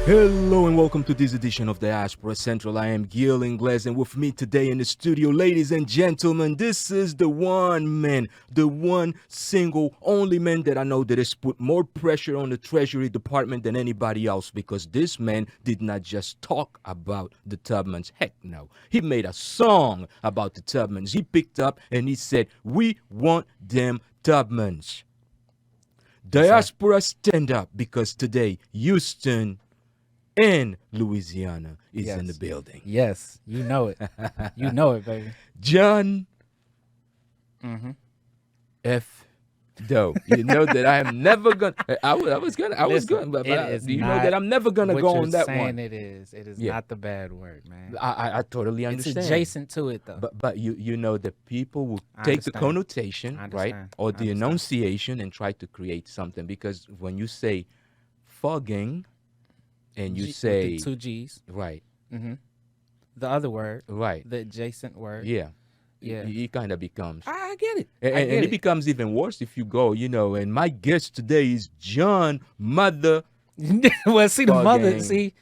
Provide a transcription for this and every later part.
Hello and welcome to this edition of Diaspora Central. I am Gil Ingles, and with me today in the studio, ladies and gentlemen, this is the one man, the one single only man that I know that has put more pressure on the Treasury Department than anybody else, because this man did not just talk about the Tubmans. Heck no. He made a song about the Tubmans. He picked up and he said, "We want them Tubmans." Diaspora, stand up, because today Houston and Louisiana is in the building. Yes, you know it. You know it, baby. John F. Doe. You know that I am never gonna. I was gonna. But you know that I'm never gonna go on that one. It is not the bad word, man. I totally understand. It's adjacent to it, though. But you know that people will take the connotation, right, or the enunciation, and try to create something. Because when you say fugging, and you say with the two G's, right, the other word, right, the adjacent word, yeah, yeah, it kind of becomes. I get it, and it becomes even worse if you go, you know. And my guest today is John Mother. Well, see the mother. Fuggin See,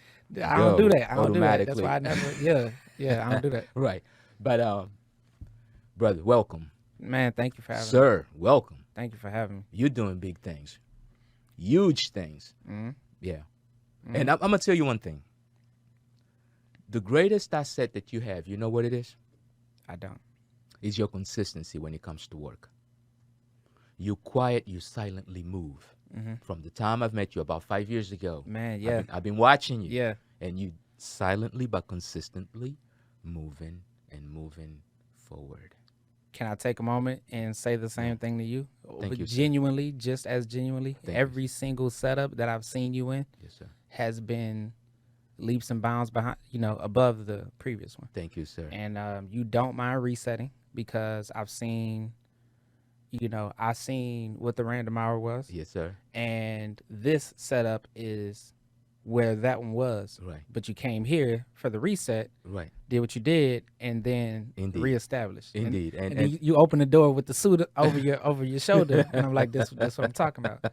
I don't do that. I don't do that. That's automatically. why I never. Yeah, I don't do that. Right, but brother, welcome, Man, thank you for having me. sir. Welcome. Thank you for having me. You're doing big things, huge things. Yeah. And I'm gonna tell you one thing. The greatest asset that you have, you know what it is? I don't. Is your consistency when it comes to work. You quiet, you silently move. From the time I've met you about 5 years ago, Man, yeah, I've been watching you. yeah. And you silently but consistently moving forward. Can I take a moment and say the same thing to you? Thank you, sir. Genuinely, just as genuinely, Thank you, every single setup that I've seen you in Yes, sir. has been leaps and bounds behind, above the previous one. Thank you, sir. And you don't mind resetting, because I've seen, I seen what the random hour was, Yes, sir. and this setup is where that one was. Right. But you came here for the reset, Right. did what you did, and then Indeed. reestablished. Indeed. And And then you open the door with the suit over your shoulder, and I'm like, that's what I'm talking about.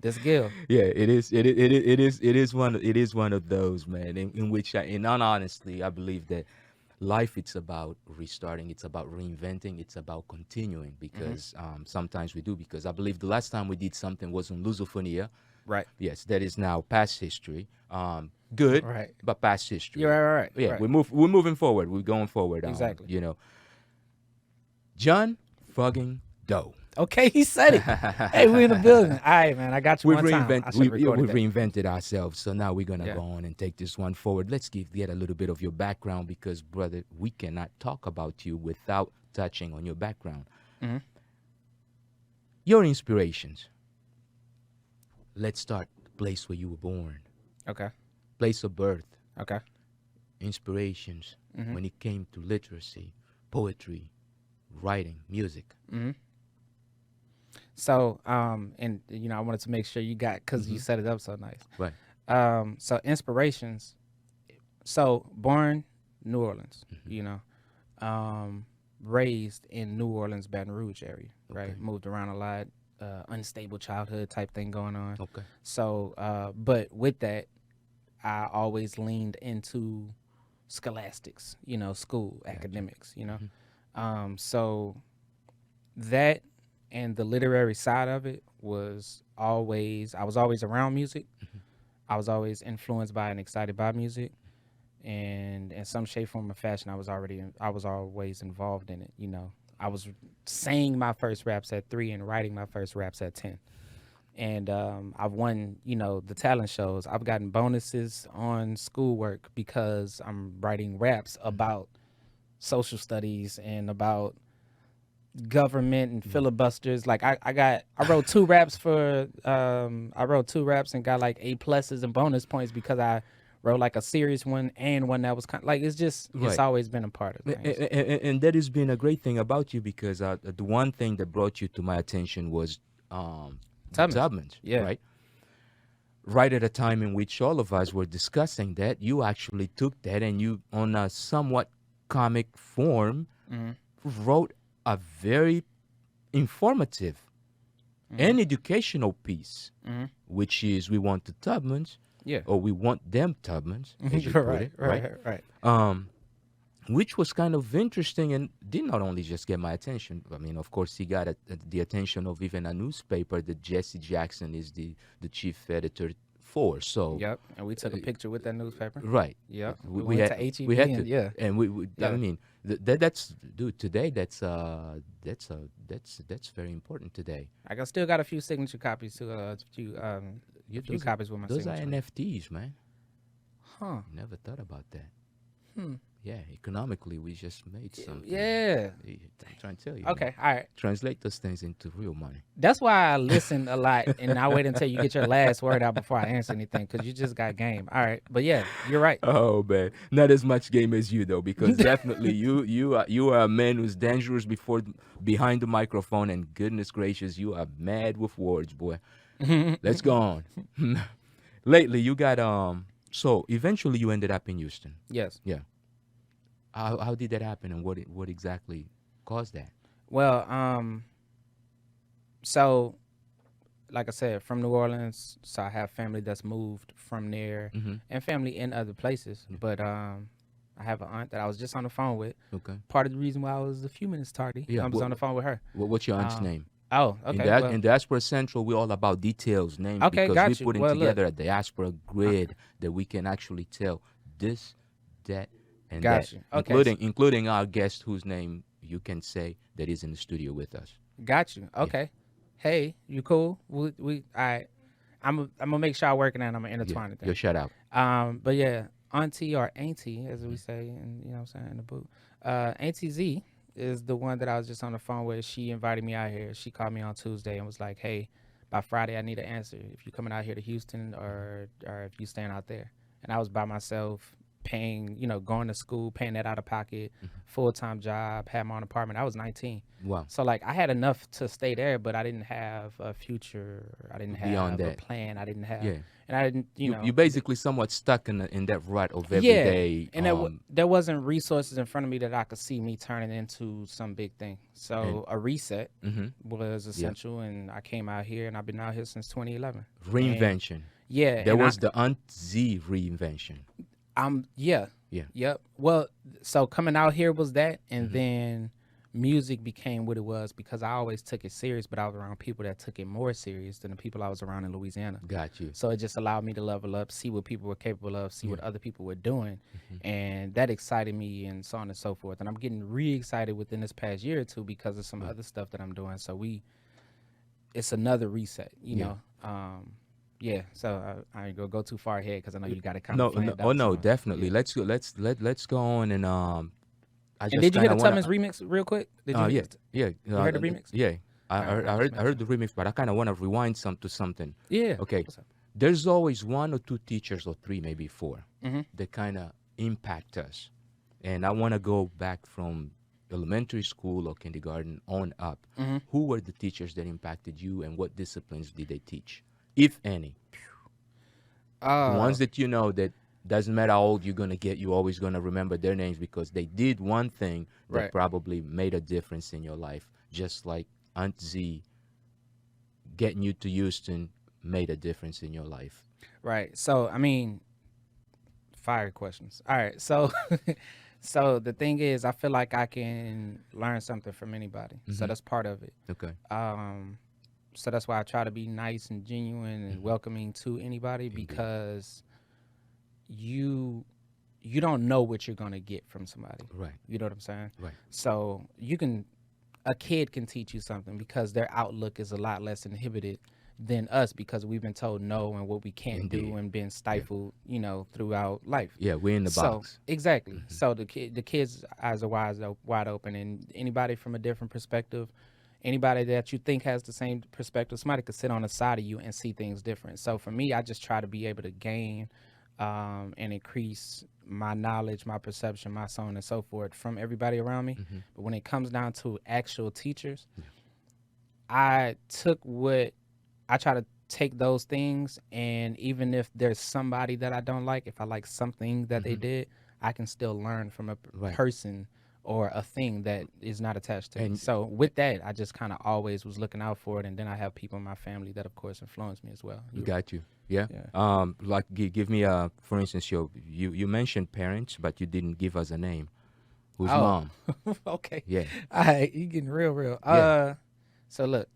This Gil. yeah, it is one of those, man, in which in all honesty, I believe that life, it's about restarting, it's about reinventing, it's about continuing, because sometimes we do, because I believe the last time we did something was on Lusophonia. Right. Yes, that is now past history. Good, Right. but past history. You're right. Yeah, right. we're moving forward. We're going forward. Exactly. John Fuggin Dough. Okay, he said it. Hey, we're in the building. All right, man. I got you We've one time. I we've recorded that. reinvented ourselves, so now we're gonna Yeah. go on and take this one forward. Let's get a little bit of your background, because, brother, we cannot talk about you without touching on your background. Your inspirations. Let's start the place where you were born, Okay. place of birth, Okay. inspirations when it came to literacy, poetry, writing, music. So, and I wanted to make sure you got, because you set it up so nice. Right. So inspirations. So born New Orleans, raised in New Orleans, Baton Rouge area, right? Okay. Moved around a lot, unstable childhood type thing going on. Okay. So, but with that, I always leaned into scholastics, school, academics, So that and the literary side of it I was always around music. I was always influenced by and excited by music. And in some shape, form, or fashion, I was always involved in it. I was saying my first raps at 3 and writing my first raps at 10. And I've won, the talent shows. I've gotten bonuses on schoolwork because I'm writing raps about social studies and about government and filibusters. Like I wrote 2 raps and got like A+ and bonus points because I wrote like a serious one and one that was kind of like, it's always been a part of things. And that has been a great thing about you, because the one thing that brought you to my attention was Tubmans, Yeah. right? Right at a time in which all of us were discussing that, you actually took that and you, on a somewhat comic form, wrote a very informative and educational piece, which is We Want the Tubmans. Yeah. or we want them Tubmans, as you put right, it, right, right. which was kind of interesting and did not only just get my attention. I mean, of course, he got the attention of even a newspaper that Jesse Jackson is the chief editor for. So, Yep. And we took a picture with that newspaper. right, Yep. we, We we went had to HEB we had and to, yeah. and I Yeah. mean, that's dude. Today, that's very important today. I still got a few signature copies to a You, few those, copies with my those are signature. NFTs, man. Huh. Never thought about that. Hmm. Yeah, economically, we just made something. Yeah. I'm trying to tell you. Okay. Man. All right. Translate those things into real money. That's why I listen a lot, and I wait until you get your last word out before I answer anything, because you just got game. All right. But yeah, you're right. Oh man, not as much game as you though, because definitely you are a man who's dangerous behind the microphone, and goodness gracious, you are mad with words, boy. Let's go on. Lately, you got So eventually, you ended up in Houston. Yes. Yeah. How did that happen, and what exactly caused that? Well, so like I said, from New Orleans, so I have family that's moved from there, and family in other places. But I have an aunt that I was just on the phone with. Okay. Part of the reason why I was a few minutes tardy, Yeah, I was on the phone with her. What's your aunt's name? Oh, okay. In Diaspora Central, we're all about details, names, Okay, because got we're you. putting Well, look. together a diaspora grid that we can actually tell this, that, and Got that, you. Okay. including our guest whose name you can say that is in the studio with us. Got you. Okay. Hey, you cool? We all right. I'm gonna make sure I work on that. I'm gonna intertwine it. Your shout out. But yeah, auntie or auntie, as we say, and you know what I'm saying, in the boot. Auntie Z is the one that I was just on the phone with. She invited me out here. She called me on Tuesday and was like, "Hey, by Friday I need an answer if you coming out here to Houston or if you staying out there." And I was by myself, paying, going to school, paying that out of pocket, full-time job, had my own apartment. I was 19. Wow. So like I had enough to stay there, but I didn't have a future. I didn't Beyond have a that. plan. I didn't have, Yeah. and I didn't, You basically somewhat stuck in that rut of every yeah, day. and there wasn't resources in front of me that I could see me turning into some big thing. So a reset was essential, and I came out here, and I've been out here since 2011. Reinvention. And, yeah, There was the Aunt Z reinvention. Yeah. Yeah. Yep. Well, so coming out here was that, and then music became what it was because I always took it serious, but I was around people that took it more serious than the people I was around in Louisiana. Got you. So it just allowed me to level up, see what people were capable of, see what other people were doing, and that excited me, and so on and so forth. And I'm getting re-excited within this past year or two because of some other stuff that I'm doing. So it's another reset, you know. Yeah, so I ain't gonna go too far ahead because I know you got it kind of planned out. No, definitely. Yeah. Let's go on and I just And did you hear the kinda Tubman's remix real quick? Did you? yeah. You heard the remix? Yeah, I Alright, heard the remix, but I kind of want to rewind to something. Yeah. Okay, What's up? there's always one or two teachers, or three, maybe four, that kind of impact us, and I want to go back from elementary school or kindergarten on up. Who were the teachers that impacted you, and what disciplines did they teach, if any? The ones that you know that doesn't matter how old you're gonna get, you're always gonna remember their names because they did one thing that Right. probably made a difference in your life, just like Aunt Z getting you to Houston made a difference in your life. Right. So I mean, fire questions. All right. So so the thing is, I feel like I can learn something from anybody. So that's part of it. Okay. So that's why I try to be nice and genuine and welcoming to anybody because you don't know what you're gonna get from somebody. Right. You know what I'm saying? Right. So a kid can teach you something because their outlook is a lot less inhibited than us because we've been told no and what we can't do and been stifled, throughout life. Yeah, we're in the box. Exactly. So the kids' eyes are wide open, and anybody from a different perspective, anybody that you think has the same perspective, somebody could sit on the side of you and see things different. So for me, I just try to be able to gain and increase my knowledge, my perception, my so on and so forth from everybody around me. But when it comes down to actual teachers, I try to take those things, and even if there's somebody that I don't like, if I like something that they did, I can still learn from a person or a thing that is not attached to me. So with that, I just kind of always was looking out for it, and then I have people in my family that, of course, influence me as well. Got you. Yeah. Like give me for instance, you mentioned parents, but you didn't give us a name. Who's mom? Okay. Yeah. All right, you getting real. Yeah. So look,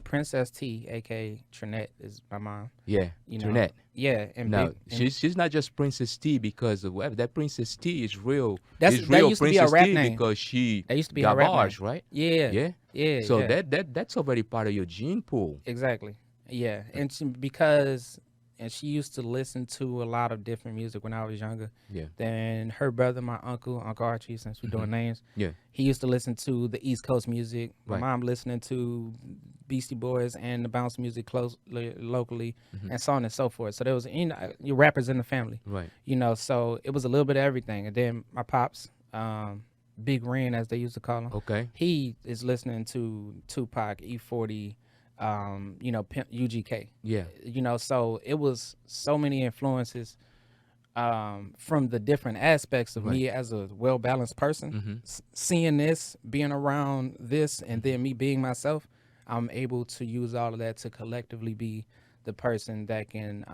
Princess T, aka Trinette, is my mom. Yeah. You know, Trinette. Yeah, and No, big, she's not just Princess T because of whatever. That Princess T is real. That Is real used to be a Princess rap T name. because she That used to be got her rap bars, name. right? Yeah. So yeah. that's already part of your gene pool. Exactly. Yeah, and she used to listen to a lot of different music when I was younger. Yeah. Then her brother, my Uncle Archie, since we're doing names, Yeah. he used to listen to the East Coast music. My Right. mom listening to Beastie Boys and the bounce music locally, and so on and so forth. So there was your rappers in the family, Right. So it was a little bit of everything. And then my pops, Big Ren, as they used to call him. Okay. He is listening to Tupac, E40, Pimp UGK. Yeah. So it was so many influences from the different aspects of me as a well-balanced person. Seeing this, being around this, and then me being myself, I'm able to use all of that to collectively be the person that can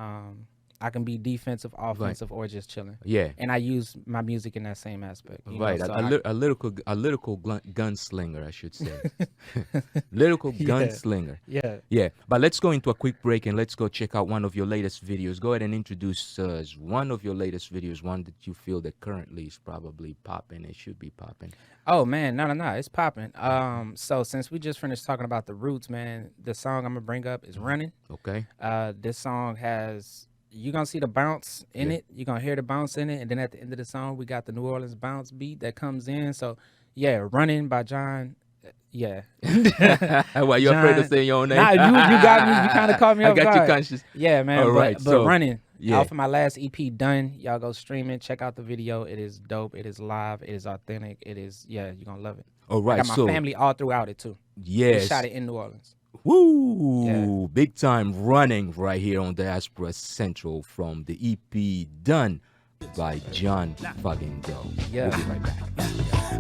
I can be defensive, offensive, or just chilling. Yeah. And I use my music in that same aspect. Right. A lyrical gunslinger, I should say. Lyrical gunslinger. Yeah. Yeah. But let's go into a quick break and let's go check out one of your latest videos. Go ahead and introduce one of your latest videos, one that you feel that currently is probably popping. It should be popping. Oh man, no, it's popping. So since we just finished talking about the roots, man, the song I'm gonna bring up is "Running." Okay. This song has, you're gonna see the bounce in it. You're gonna hear the bounce in it, and then at the end of the song, we got the New Orleans bounce beat that comes in. So yeah, "Running" by John. Yeah. Why you afraid of saying your own name? Nah, you got me. You kind of caught me off I got guard. you conscious. Yeah, man. All right, but so, "Running." yeah. Off of my last EP, "Done." Y'all go stream it. Check out the video. It is dope. It is live. It is authentic. It is, you're gonna love it. All right. I got my family all throughout it too. Yes. We shot it in New Orleans. Woo! Yeah. Big time running right here on Diaspora Central from the EP "Done" by John Fuggin Dough. Yeah. We'll be right back.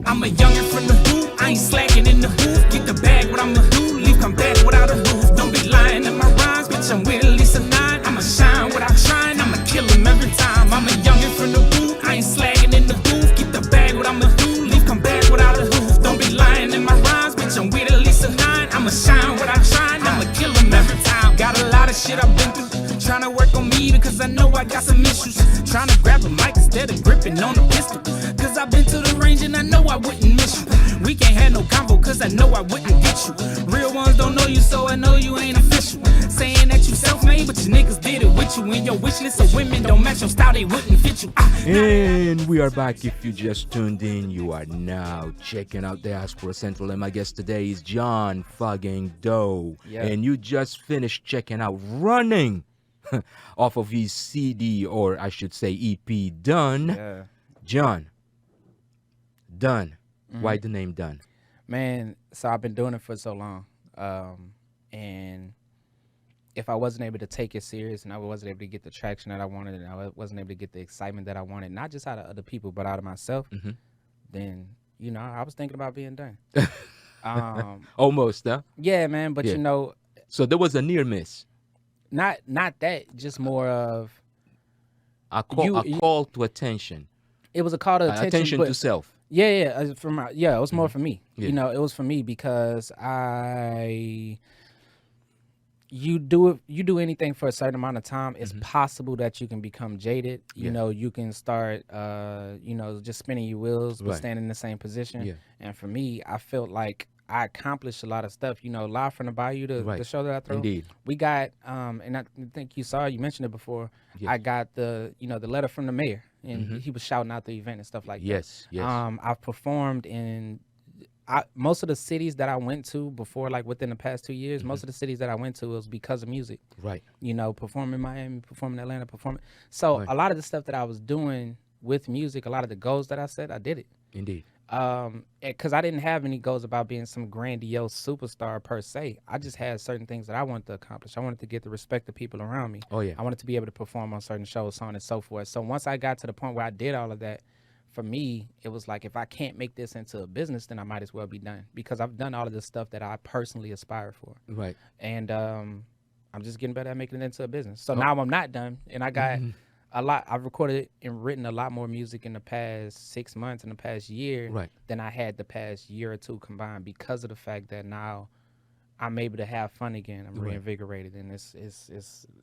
I'm a youngin' from the hoop, I ain't slacking in the hoop. Get the bag, what I'ma do, leave come back without a roof. Don't be lying in my rhymes, bitch, I'm with at least a 9. I'ma shine without trying, I'ma kill him every time. I'm a youngin' from the hoop, I ain't slacking in the hoop. Get the bag, what I'ma do, leave come back without a roof. Don't be lying in my rhymes, bitch, I'm with at least a 9. I'ma shine without trying, I'ma kill him every time. Got a lot of shit I've been through, tryna work on me because I know I got some issues. Tryna grab a mic instead of gripping on a pistol, cause I've been to the range and I know I wouldn't miss you. We can't have no combo cause I know I wouldn't get you. Real ones don't know you, so I know you ain't official. Saying that you self-made, but your niggas did it with you. And your wish list of women don't match your style, they wouldn't fit you. And we are back. If you just tuned in, you are now checking out Diaspora Central, and my guest today is John Fuggin Dough. Yeah. And you just finished checking out "Running" off of his CD, or I should say EP, "Done." Yeah. John, "Done." Why the name "Done"? Man, so I've been doing it for so long. And if I wasn't able to take it serious and I wasn't able to get the traction that I wanted and I wasn't able to get the excitement that I wanted, not just out of other people, but out of myself, then, I was thinking about being done. Almost, huh? Yeah, man. But, Yeah. So there was a near miss. not that, just more of, A call to attention. it was a call to attention. Attention to self. Yeah, it was more for me. Yeah. It was for me because you do anything for a certain amount of time, it's possible that you can become jaded. You can start just spinning your wheels but Right. staying in the same position. Yeah. And for me, I felt like I accomplished a lot of stuff. Live from the Bayou, the Right. show that I threw. Indeed. We got and I think you mentioned it before. Yes. I got the letter from the mayor, and he was shouting out the event and stuff like that. Yes. I've performed in most of the cities that I went to before, like within the past 2 years. Most of the cities that I went to was because of music. Right. Performing in Miami, performing in Atlanta, performing. So Right. a lot of the stuff that I was doing with music, a lot of the goals that I set, I did it. Indeed. Because I didn't have any goals about being some grandiose superstar per se. I just had certain things that I wanted to accomplish. I wanted to get the respect of people around me. Oh, yeah. I wanted to be able to perform on certain shows, so on and so forth. So once I got to the point where I did all of that, for me, it was like, if I can't make this into a business, then I might as well be done, because I've done all of the stuff that I personally aspire for. Right. And I'm just getting better at making it into a business. So now I'm not done, and I got a lot. I've recorded and written a lot more music in the past 6 months, in the past year, Right. than I had the past year or two combined, because of the fact that now I'm able to have fun again. I'm reinvigorated, and it's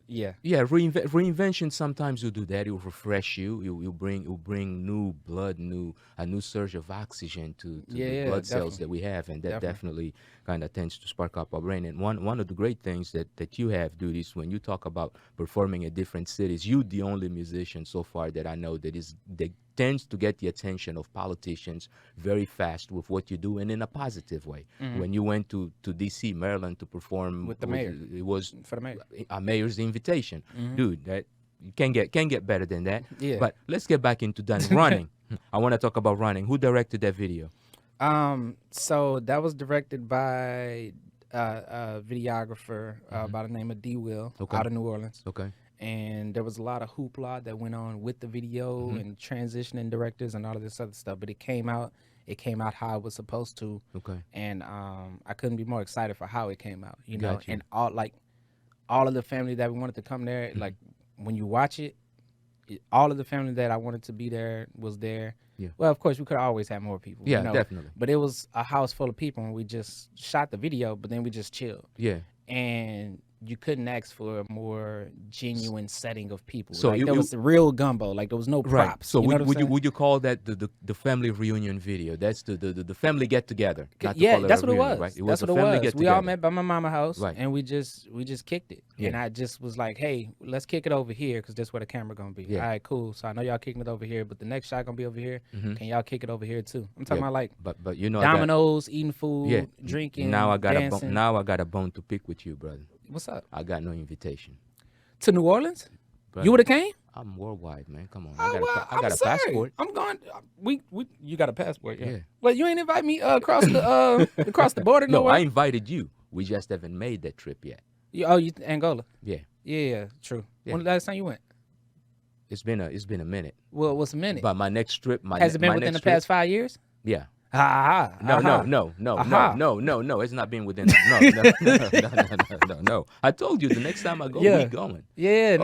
yeah. Yeah, reinvention sometimes will do that. It will refresh you. You'll bring new blood, a new surge of oxygen to the blood cells that we have, and that definitely kind of tends to spark up our brain. And one of the great things that you have, dude, is when you talk about performing in different cities, you the only musician so far that I know that tends to get the attention of politicians very fast with what you do, and in a positive way. When you went to D.C., Maryland, to perform with the mayor, it was for the mayor, a mayor's invitation, dude. That you can't get better than that. Yeah. But let's get back into done running. I want to talk about running. Who directed that video? So that was directed by a videographer by the name of D. Will, out of New Orleans. Okay. And there was a lot of hoopla that went on with the video and transitioning directors and all of this other stuff. But it came out how it was supposed to. Okay. And I couldn't be more excited for how it came out. You know, and all of the family that we wanted to come there, like when you watch it, all of the family that I wanted to be there was there. Yeah. Well, of course, we could always have more people. Yeah, you know? Definitely. But it was a house full of people, and we just shot the video, but then we just chilled. Yeah. And you couldn't ask for a more genuine setting of people. So like, there was the real gumbo. Like, there was no props. Right. So would you call that the family reunion video? That's the family get together. Yeah, that's what it was. Right? That's what it was. We all met by my mama house, and we just kicked it. Yeah. And I just was like, hey, let's kick it over here, because that's where the camera gonna be. Yeah. All right, cool. So I know y'all kicking it over here, but the next shot gonna be over here. Can y'all kick it over here too? I'm talking about like, but you know, dominoes, eating food, drinking. Now I got dancing. I got a bone to pick with you, brother. What's up? I got no invitation. To New Orleans? Brother, you would have came? I'm worldwide, man. Come on. I got a passport. I'm going. You got a passport, yeah. Well, you ain't invite me across the border. No, I invited you. We just haven't made that trip yet. You Angola? Yeah. Yeah, true. Yeah. When the last time you went? It's been a minute. Well, what's a minute? But my next trip, has it been within the past 5 years? Yeah. No. It's not been within. No. I told you the next time I go, we going. Yeah,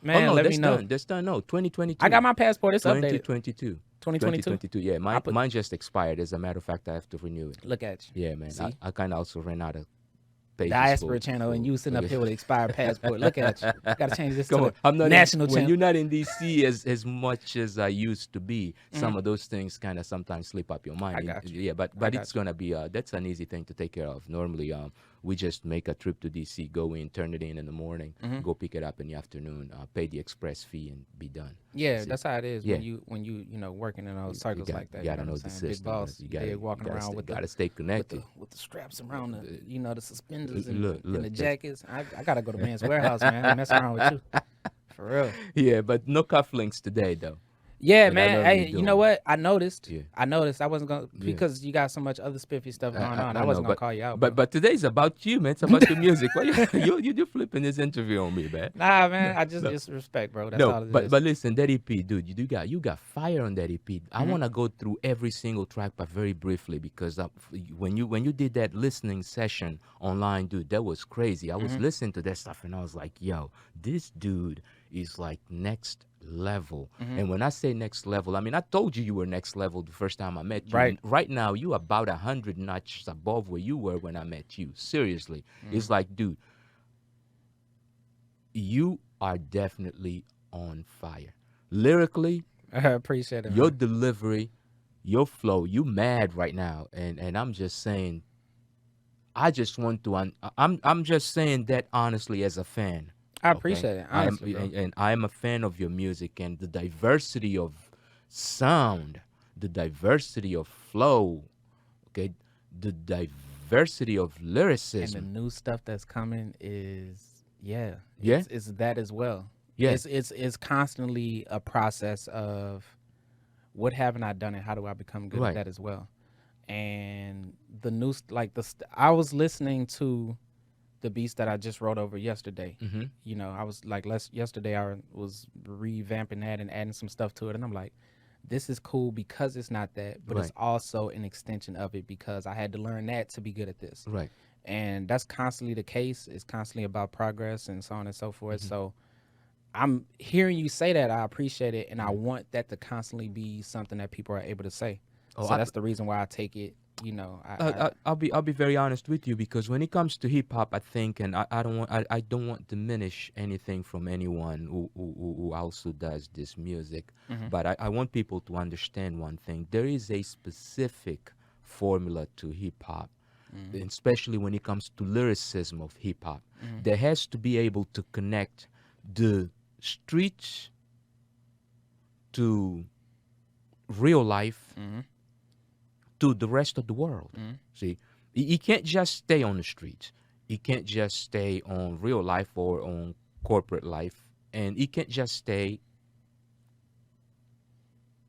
man. Let me know. That's done. No, 2022. I got my passport. It's updated. 2022. Yeah, mine just expired. As a matter of fact, I have to renew it. Look at you. Yeah, man. I kind of also ran out of. Diaspora Channel, and you sitting up here with an expired passport. Look at you. Got to change this to national channel. When you're not in D.C. as much as I used to be, some of those things kind of sometimes slip up your mind. I got you. Yeah, but it's gonna be that's an easy thing to take care of. Normally, we just make a trip to D.C., go in, turn it in the morning, go pick it up in the afternoon, pay the express fee, and be done. Yeah, that's how it is when you working in those circles like that. You gotta know the system. Big boss, you gotta walking around with gotta stay connected with the straps around the suspenders and the jackets. I gotta go to Men's Warehouse, man. I mess around with you for real. Yeah, but no cufflinks today though. Yeah, and man. Hey, you know what? I noticed. Yeah. I wasn't gonna because you got so much other spiffy stuff going on. I wasn't gonna call you out. But today's about you, man. It's about your music. Well, you're flipping this interview on me, man. Nah, man. I just respect, bro. That's all it is. But listen, that EP, dude. You got fire on that EP. I want to go through every single track, but very briefly, because when you did that listening session online, dude, that was crazy. I was listening to that stuff and I was like, yo, this dude is like next level. And when I say next level, I mean, I told you were next level the first time I met you. Right now, you about 100 notches above where you were when I met you. Seriously. It's like, dude, you are definitely on fire. Lyrically, I appreciate it. Your delivery, your flow, you mad right now. And I'm just saying, I just want to, I'm just saying that honestly as a fan. I appreciate it, honestly, and I am a fan of your music and the diversity of sound, the diversity of flow, okay, the diversity of lyricism. And the new stuff that's coming is, it's that as well. Yeah, it's constantly a process of what haven't I done and how do I become good at that as well. And the new, I was listening to the beats that I just wrote over yesterday. I was like, yesterday I was revamping that and adding some stuff to it, and I'm like, this is cool because it's not that, but it's Right. also an extension of it because I had to learn that to be good at this. Right. And that's constantly the case. It's constantly about progress and so on and so forth. Mm-hmm. So I'm hearing you say that. I appreciate it, and I want that to constantly be something that people are able to say. Oh, So that's the reason why I take it. You know, I'll be very honest with you, because when it comes to hip hop, I think, and I don't want to diminish anything from anyone who also does this music, but I want people to understand one thing: there is a specific formula to hip hop, and especially when it comes to lyricism of hip hop. There has to be able to connect the streets to real life, to the rest of the world. See, he can't just stay on the streets. He can't just stay on real life or on corporate life, and he can't just stay.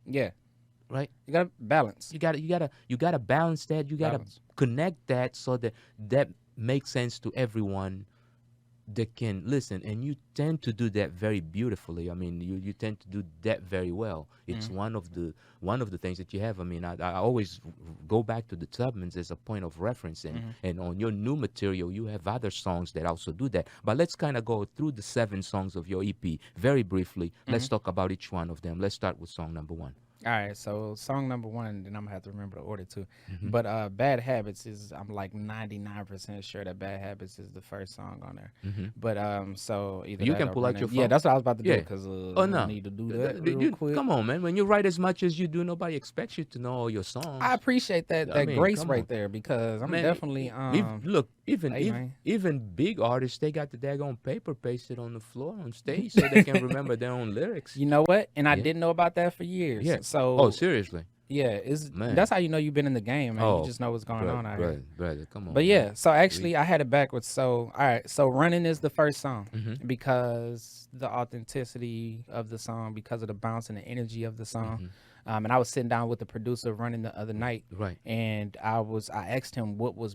yeah, Right. you got to balance. You gotta balance that. You gotta Balance. connect that so that makes sense to everyone that can listen. And you tend to do that very beautifully. I mean, you tend to do that very well. It's one of the things that you have. I mean, I always go back to the Tubmans as a point of reference, and on your new material you have other songs that also do that. But let's kind of go through the 7 songs of your EP very briefly. Let's talk about each one of them. Let's start with song number 1. All right, so song number 1, then I'm gonna have to remember the order too. But Bad Habits is, I'm like 99% sure that Bad Habits is the first song on there. But so either You that can or pull out Running- your Yeah, phone. that's what I was about to do Yeah. because Oh, no. I need to do that real quick. Come on, man. When you write as much as you do, nobody expects you to know all your songs. I appreciate that I mean, grace come right on. there because I'm Man, definitely look, even hey, man. even big artists, they got the daggone paper pasted on the floor on stage so they can remember their own lyrics. You know what? And I Yeah. didn't know about that for years. Yeah. So Oh, seriously? yeah, it's Man. that's how you know you've been in the game, man. Oh, You just know what's going on out here. brother, come on. But man. yeah, so actually I had it backwards. So all right, so Running is the first song because the authenticity of the song, because of the bounce and the energy of the song. And I was sitting down with the producer of Running the other night, Right. and I asked him what was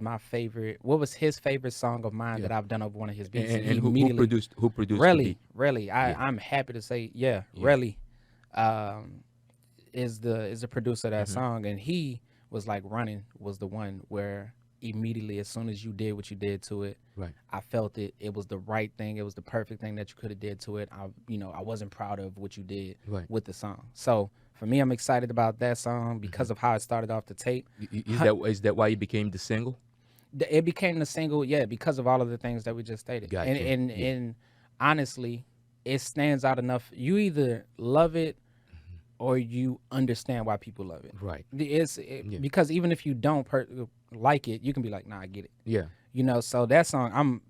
his favorite song of mine that I've done over one of his beats. And he who immediately produced the Relly, beat? Relly. I'm happy to say, Relly is the producer of that song, and he was like, Running was the one where immediately, as soon as you did what you did to it, Right. I felt it. It was the right thing. It was the perfect thing that you could have did to it. I wasn't proud of what you did Right. with the song. So for me, I'm excited about that song because of how it started off the tape. Is that why you became the single? It became the single, because of all of the things that we just stated. Gotcha. And honestly, it stands out enough. You either love it or you understand why people love it. Right. Because even if you don't like it, you can be like, nah, I get it. Yeah. So that song,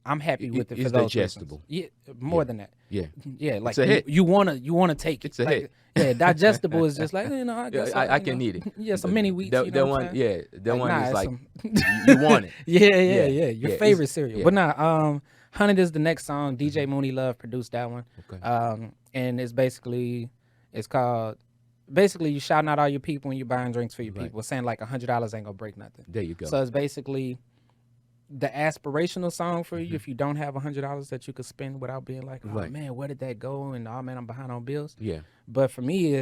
I'm happy with it for It's those digestible. reasons. Yeah, more than that. Yeah. Yeah, like a hit. you wanna take it. It's a Like, hit. Yeah, digestible is just like, I guess I can eat it. Yeah, some mini wheats. That, you that know what one, I'm saying? that one nah, is it's like some- you want it. Yeah. Your Yeah, favorite it's- cereal. yeah. But nah, Hunted is the next song. DJ Mooney Love produced that one. Okay. And it's called basically you shouting out all your people and you buying drinks for your Right. people, saying like $100 ain't gonna break nothing. There you go. So it's basically the aspirational song for you if you don't have $100 that you could spend without being like, oh Right. man, where did that go? And oh man, I'm behind on bills. Yeah. But for me,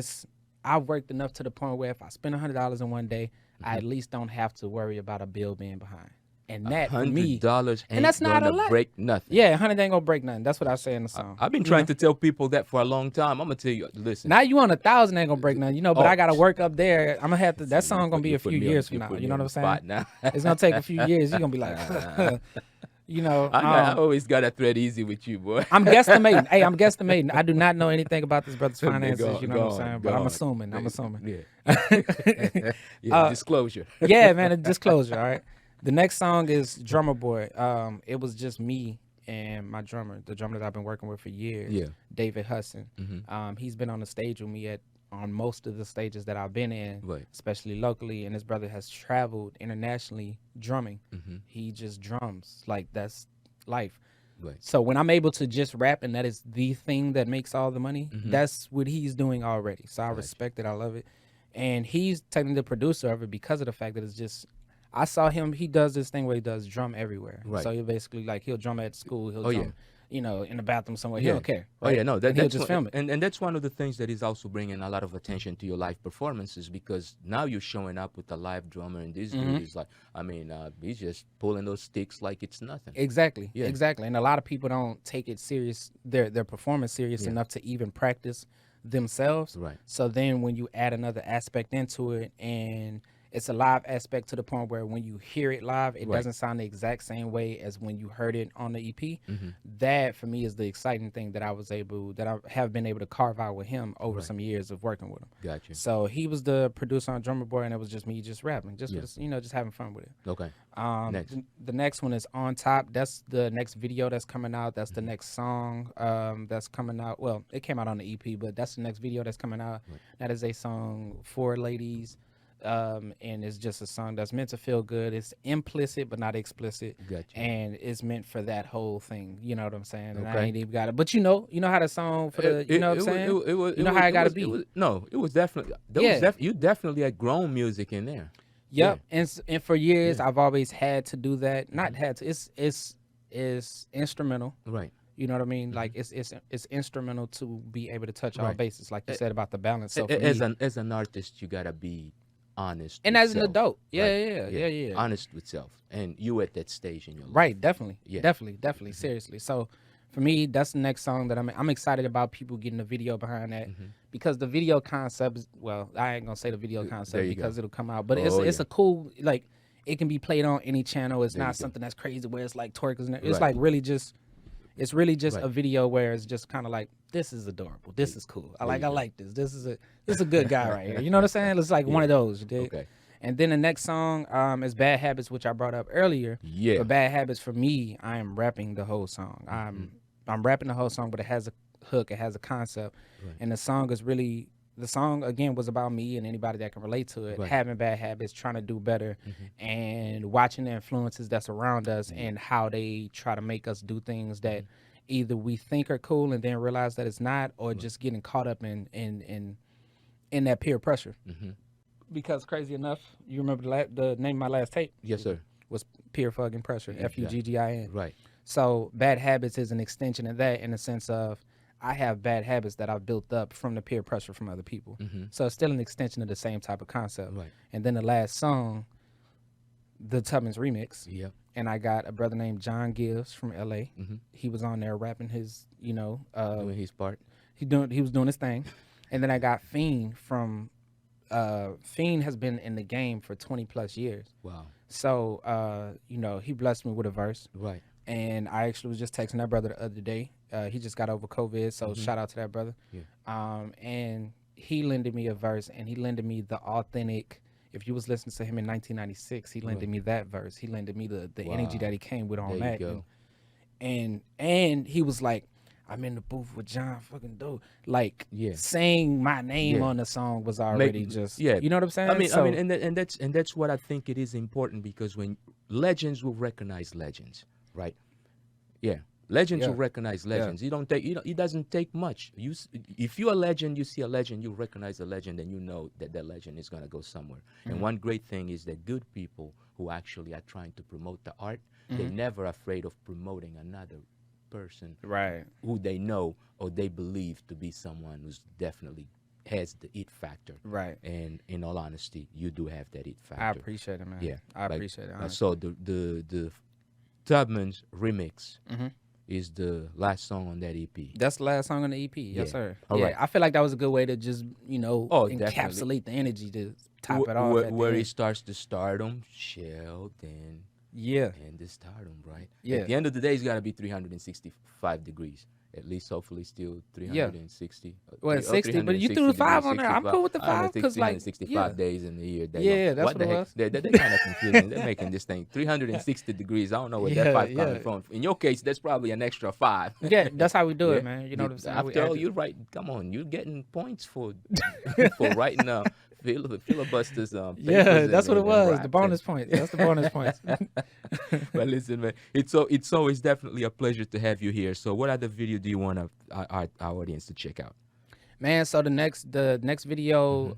I've worked enough to the point where if I spend $100 in one day, I at least don't have to worry about a bill being behind. And that for me, $100 ain't that's not gonna a lot. break nothing. yeah, 100 ain't gonna break nothing. That's what I say in the song. I've been trying to tell people that for a long time. I'm gonna tell you. Listen. Now you on 1,000 ain't gonna break nothing, but Oh. I gotta work up there. I'm gonna have to. That song gonna be You a put few me on- years from you now. put You me know on what I'm the saying? spot now. It's gonna take a few years. You're gonna be like, I always got to thread easy with you, boy. I'm guesstimating. Hey, I'm guesstimating. I do not know anything about this brother's Go finances. on, You know go what I'm on, saying? go But I'm on. assuming. I'm assuming. Yeah. Disclosure. Yeah, man. A disclosure. All right. The next song is Drummer Boy. It was just me and my drummer, the drummer that I've been working with for years. Yeah. David Hudson. He's been on the stage with me on most of the stages that I've been in, Right. especially locally. And his brother has traveled internationally drumming. He just drums. Like that's life. Right. So when I'm able to just rap and that is the thing that makes all the money, that's what he's doing already. So I respect it. I love it. And he's technically the producer of it because of the fact that it's just, I saw him, he does this thing where he does drum everywhere. Right. So he basically like, he'll drum at school, he'll Oh, drum you know, in the bathroom somewhere. He Yeah. don't care. Oh Right? yeah, no, And he'll that's just film it. and that's one of the things that is also bringing a lot of attention to your live performances, because now you're showing up with a live drummer, and this dude is like, I mean, he's just pulling those sticks like it's nothing. Exactly. Yeah. Exactly. And a lot of people don't take it serious, their performance serious enough to even practice themselves. Right. So then when you add another aspect into it, and it's a live aspect to the point where when you hear it live, it Right. doesn't sound the exact same way as when you heard it on the EP. Mm-hmm. That for me is the exciting thing that I have been able to carve out with him over Right. some years of working with him. Gotcha. So he was the producer on Drummer Boy, and it was just me just rapping, just Yeah. with, you know, just having fun with it. Okay. Next. The next one is On Top. That's the next video that's coming out. That's the next song that's coming out. Well, it came out on the EP, but that's the next video that's coming out. Right. That is a song for ladies, and it's just a song that's meant to feel good. It's implicit but not explicit, Gotcha. and it's meant for that whole thing. You know what I'm saying? And I Okay. ain't even got it, but you know how the song for the, you know what I'm saying? You know how I gotta be. No, it was definitely. You definitely had grown music in there. Yep, and for years Yeah. I've always had to do that. Not had to. It's instrumental. Right. You know what I mean? Like it's instrumental to be able to touch all Right. bases, like you said about the balance. So for As me, as an artist, you gotta be honest. and with as an self, adult, right? yeah. Honest with self, and you at that stage in your life. Right, definitely, Yeah. definitely, seriously. So for me, that's the next song that I'm excited about people getting the video behind that, because the video concept is, well, I ain't gonna say the video There concept you because go. it'll come out, but Oh, it's yeah. a cool, like, it can be played on any channel. It's There you not go. something that's crazy where it's like twerkers. It's Right. like really just. It's really just Right. a video where it's just kind of like, this is adorable. This is cool. I you go. like this. This is a good guy right here. You know what I'm saying? It's like one of those. You dig? Okay. And then the next song is Bad Habits, which I brought up earlier. Yeah. But Bad Habits for me, I am rapping the whole song. I'm rapping the whole song, but it has a hook. It has a concept, Right. and the song is really. The song again was about me and anybody that can relate to it, Right. having bad habits, trying to do better, and watching the influences that's around us and how they try to make us do things that either we think are cool and then realize that it's not, or just getting caught up in that peer pressure. Because crazy enough, you remember the name of my last tape Yes, sir. was Peer Fuggin Pressure, Fuggin. Right. So Bad Habits is an extension of that, in the sense of I have bad habits that I've built up from the peer pressure from other people. So it's still an extension of the same type of concept. Right. And then the last song, the Tubbins remix, Yep. and I got a brother named John Gibbs from LA. He was on there rapping his, Doing his part. he was doing his thing. And then I got Fiend from Fiend has been in the game for 20 plus years. Wow. So he blessed me with a verse. Right. And I actually was just texting that brother the other day. He just got over COVID, so shout out to that brother. Yeah. And he lended me a verse, and he lended me the authentic. If you was listening to him in 1996, he lended me that verse. He lended me the energy that he came with on There you that. go. And he was like, I'm in the booth with John Fuggin Dough. Like, Yeah. saying my name Yeah. on the song was already yeah. you know what I'm saying? I mean, So- and that's what I think it is important, because when legends will recognize legends, right? Yeah, legends Yeah. will recognize legends. It doesn't take much. If you're a legend, you see a legend, you recognize a legend, and you know that that legend is gonna go somewhere. And one great thing is that good people who actually are trying to promote the art, they're never afraid of promoting another person right. who they know or they believe to be someone who's definitely has the it factor. Right. And in all honesty, you do have that it factor. I appreciate it, man. Yeah, I like, appreciate it. I honestly. saw the Tubman's remix is the last song on that EP. That's the last song on the EP. Yes, Yeah. sir. All yeah, right. I feel like that was a good way to just, Definitely. encapsulate the energy to top it off. at the Where end. it starts to stardom, Sheldon, Yeah. and the stardom, right? Yeah. At the end of the day, it's got to be 365 degrees. At least, hopefully, still 360. Well, 60, but you threw the 5 on there. I'm cool with the 5 because, like, 365 days in the year. Yeah, that's what the it heck? was. They're kind of confusing. They're making this thing 360 degrees. I don't know where that 5 coming from. In your case, that's probably an extra 5. Yeah, that's how we do Yeah. it, man. You know what I'm saying? We After all, add- you write. Come on, you're getting points for for writing filibusters. Yeah, papers that's what it and was. raps The and- bonus points. That's the bonus points. But listen, man, it's always definitely a pleasure to have you here. So, what other video do you want our audience to check out? Man, so the next video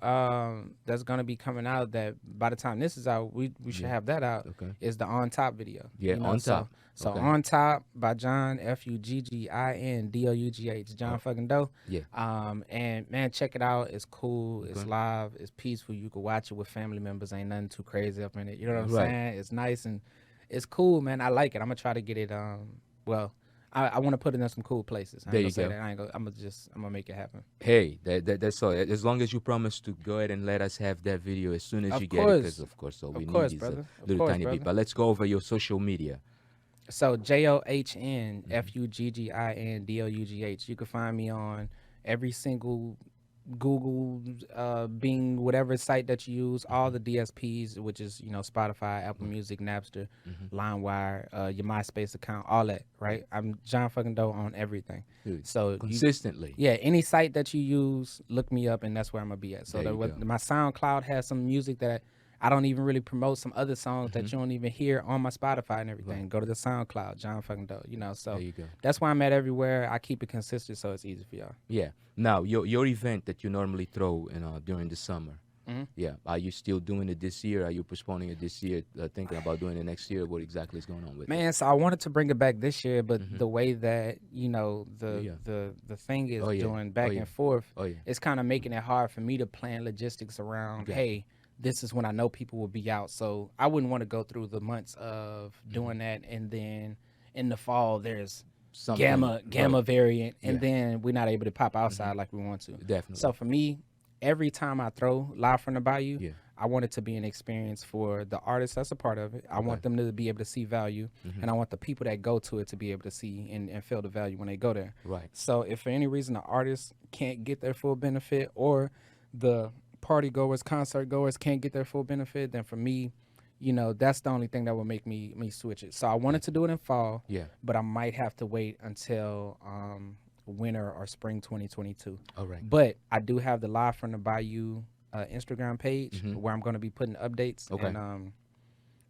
that's gonna be coming out, that by the time this is out, we should have that out. Okay. Is the On Top video. Yeah, you know, On so, Top. So Okay. On Top by John Fuggin Dough. John Fuggin Dough. Yeah. And man, check it out. It's cool. It's live. It's peaceful. You can watch it with family members. Ain't nothing too crazy up in it. You know what I'm saying? It's nice and it's cool, man. I like it. I'm gonna try to get it. Well, I want to put it in some cool places. There you go. I'm gonna make it happen. Hey, that's all. As long as you promise to go ahead and let us have that video as soon as you get it, because of course, all we need is brother. a little tiny bit. But let's go over your social media. So JOHN FUGGIN DOUGH. You can find me on every single Google, Bing, whatever site that you use, all the DSPs, which is, you know, Spotify, Apple Music, Napster, LimeWire, your MySpace account, all that, right? I'm John Fuggin Dough on everything. Dude, so consistently. Any site that you use, look me up, and that's where I'm gonna be at. So my SoundCloud has some music that I don't even really promote, some other songs that you don't even hear on my Spotify and everything. Go to the SoundCloud, John Fuggin Dough, you know. So there you go. That's why I'm at everywhere. I keep it consistent so it's easy for y'all. Yeah. Now, your event that you normally throw during the summer, yeah, are you still doing it this year? Are you postponing it this year, thinking about doing it next year? What exactly is going on with it? Man, so I wanted to bring it back this year, but the way that, you know, the thing is doing back and forth, it's kind of making it hard for me to plan logistics around, hey, this is when I know people will be out. So I wouldn't want to go through the months of doing that, and then in the fall there's gamma variant, and then we're not able to pop outside like we want to. Definitely. So for me, every time I throw Live from the Bayou, I want it to be an experience for the artists that's a part of it. I want them to be able to see value, and I want the people that go to it to be able to see and feel the value when they go there. Right. So if for any reason the artists can't get their full benefit, or the party goers, concert goers can't get their full benefit, then for me, you know, that's the only thing that will make me switch it. So I wanted to do it in fall, but I might have to wait until winter or spring 2022. All right. But I do have the Live from the Bayou Instagram page where I'm going to be putting updates. Okay. And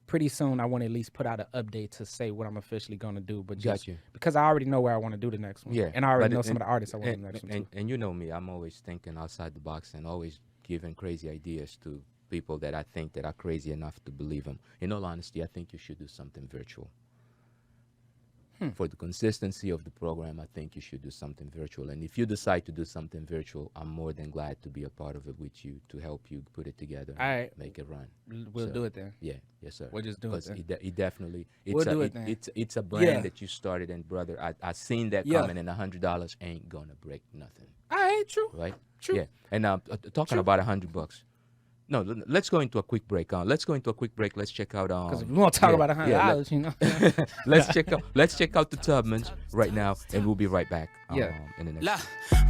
pretty soon I want to at least put out an update to say what I'm officially going to do. But just because I already know where I want to do the next one. Yeah. And I already know some of the artists I want to do the next one too. And you know me, I'm always thinking outside the box and always giving crazy ideas to people that I think that are crazy enough to believe them. In all honesty, I think you should do something virtual. For the consistency of the program, I think you should do something virtual. And if you decide to do something virtual, I'm more than glad to be a part of it with you, to help you put it together and make it run. We'll do it then. Yeah, yes, sir. We'll just do it then. It definitely, it's a brand that you started, and brother, I seen that coming, and $100 ain't gonna break nothing. True. Right? True. Yeah. And talking about $100. No, let's go into a quick break. Let's check out. Because we won't talk about $100, you know. let's check out the Tubmans right now, and we'll be right back. In the next. Look,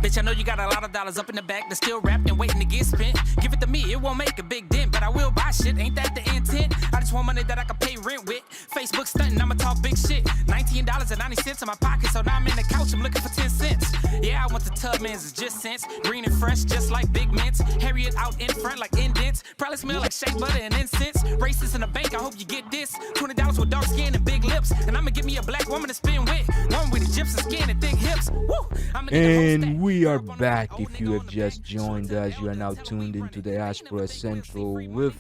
bitch, I know you got a lot of dollars up in the back that's still wrapped and waiting to get spent. Give it to me, it won't make a big dent, but I will buy shit. Ain't that the intent? I just want money that I can pay rent with. Facebook stunting, I'ma talk big shit. $19.90 in my pocket, so now I'm in the couch, I'm looking for 10 cents. Yeah, I want the Tubmans, it's just cents. Green and fresh, just like Big Mints. Harriet out in front like indents. Probably smell like shea butter and incense. Racist in the bank, I hope you get this. $20 with dark skin and big lips. And I'ma give me a black woman to spin with. One with a gypsy skin and thick hips. Woo! And we are back. If you have just joined us, you are now tuned into Diaspora Central with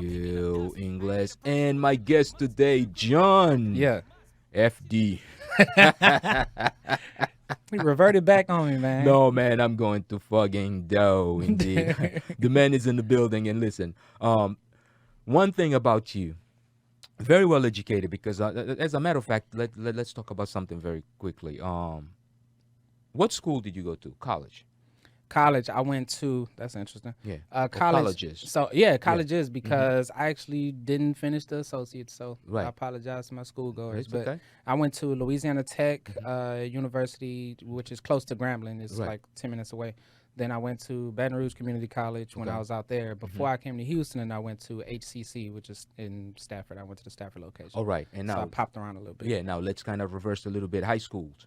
Gil Ingles and my guest today, John. FD. We reverted back on me, man. No, man, I'm going to fucking dough, indeed. The man is in the building. And listen, one thing about you, very well educated, because as a matter of fact, let's talk about something very quickly. What school did you go to? College? College, I went to, that's interesting. Yeah. Colleges. So, colleges, because I actually didn't finish the associates, so I apologize to my schoolgoers. But okay. I went to Louisiana Tech University, which is close to Grambling. It's like 10 minutes away. Then I went to Baton Rouge Community College when I was out there. Before I came to Houston, and I went to HCC, which is in Stafford. I went to the Stafford location. All right. And now, so I popped around a little bit. Yeah, now let's kind of reverse a little bit. High schools.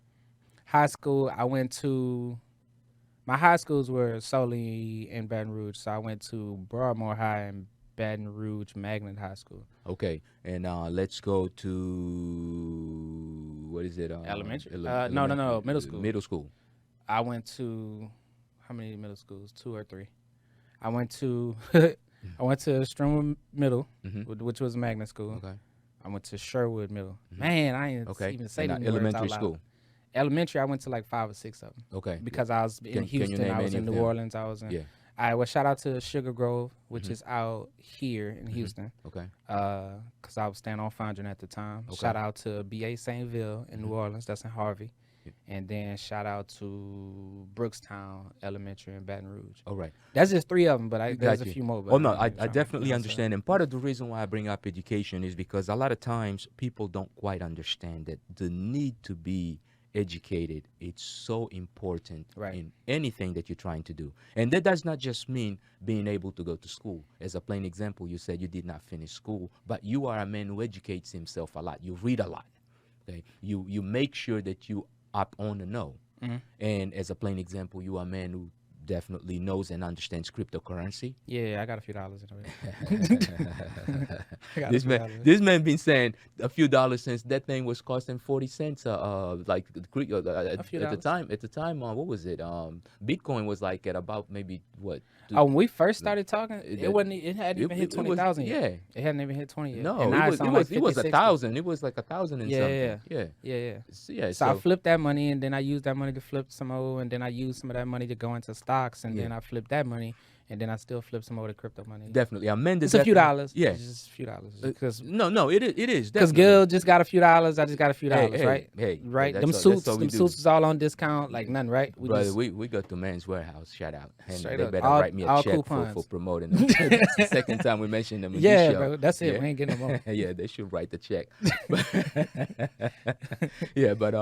High school, I went to... My high schools were solely in Baton Rouge, so I went to Broadmoor High and Baton Rouge Magnet High School. Okay, and let's go to, what is it? Elementary? No, middle school. Middle school. I went to how many middle schools? 2 or 3. I went to Stringwood Middle, which was magnet school. Okay. I went to Sherwood Middle. Man, I ain't even say And them words elementary out loud. school. Elementary, I went to like 5 or 6 of them. Okay. Because I was in Can you Houston, name I was any in of New them? Orleans, I was in. Yeah. Well, shout out to Sugar Grove, which is out here in Houston. Okay. Because I was staying on Fondren at the time. Okay. Shout out to B.A. Saintville in New Orleans, that's in Harvey. Yeah. And then shout out to Brookstown Elementary in Baton Rouge. All right. That's just 3 of them, but there's Got a you. few more. But Oh no, I'm I trying to, definitely so- understand, and part of the reason why I bring up education is because a lot of times people don't quite understand that the need to be educated, it's so important Right. in anything that you're trying to do. And that does not just mean being able to go to school. As a plain example, you said you did not finish school, but you are a man who educates himself a lot. You read a lot. Okay, you make sure that you up on the know. And as a plain example, you are a man who definitely knows and understands cryptocurrency. Yeah, I got a few dollars in it. I got a This few man, dollars. this man been saying a few dollars since that thing was costing 40 cents. Like at few the dollars. time. At the time, what was it? Bitcoin was like at about maybe what? Oh, when we first started talking, It- it wasn't. It hadn't even hit it was- 20,000 yet. yeah. It hadn't even hit 20 yet. No, And now it it's on like was 50, 1,000. It was like 1,000 and Yeah, something. yeah. Yeah. Yeah. Yeah. So I flipped that money, and then I used that money to flip some more, and then I used some of that money to go into stocks, and then I flipped that money, and then I still flipped some more to crypto money. Definitely. Amanda. It's a few dollars. Yeah. It's just a few dollars. Because No, it is. Because definitely. Gil just got a few dollars, I just got a few dollars, right? Hey, Right. that's Them all- suits, that's all we them do. suits is all on discount, like nothing, right? We Brother, just, we go to Man's Warehouse. Shout out. And Straight they up. better All- write me a all check for coupons. promoting them. That's the second time we mentioned them in yeah, this show. bro. That's it. Yeah. We ain't getting no more. Yeah, they should write the check. Yeah, but